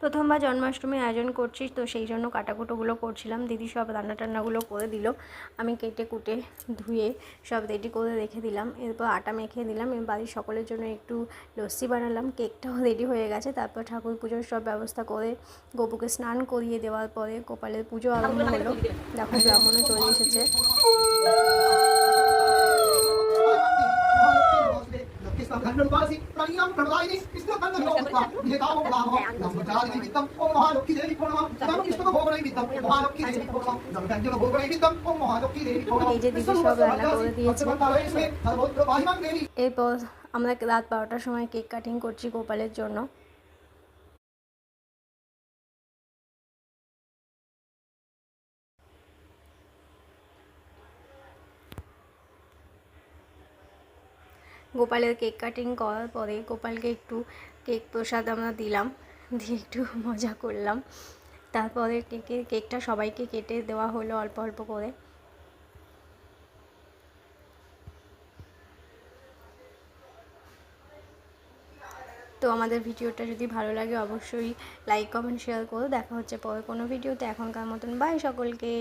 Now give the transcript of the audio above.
প্রথমবার জন্মাষ্টমী আয়োজন করছি, তো সেই জন্য কাটাকুটোগুলো করছিলাম। দিদি সব রান্না টান্নাগুলো করে দিল, আমি কেটে কুটে ধুয়ে সব রেডি করে রেখে দিলাম। এরপর আটা মেখে দিলাম, বাড়ির সকলের জন্য একটু লস্যি বানালাম। কেকটাও রেডি হয়ে গেছে। তারপর ঠাকুর পুজোর সব ব্যবস্থা করে গোপুকে স্নান করিয়ে দেওয়ার পরে গোপালের পুজো আরম্ভ হলো। দেখো ব্রাহ্মণও চলে এসেছে। এই যে দিদি সব রান্না করে দিয়েছে। এরপর আমরা রাত 12টার সময় কেক কাটিং করছি গোপালের জন্য। গোপালের কেক কাটিং করার পরে গোপালকে একটু কেক প্রসাদ আমরা দিলাম, দিয়ে একটু মজা করলাম। তারপরে কেকটা সবাইকে কেটে দেওয়া হলো অল্প অল্প করে। তো আমাদের ভিডিওটা যদি ভালো লাগে অবশ্যই লাইক কমেন্ট শেয়ার করো। দেখা হচ্ছে পরে কোনো ভিডিওতে। এখনকার মতন বাই সকলকে।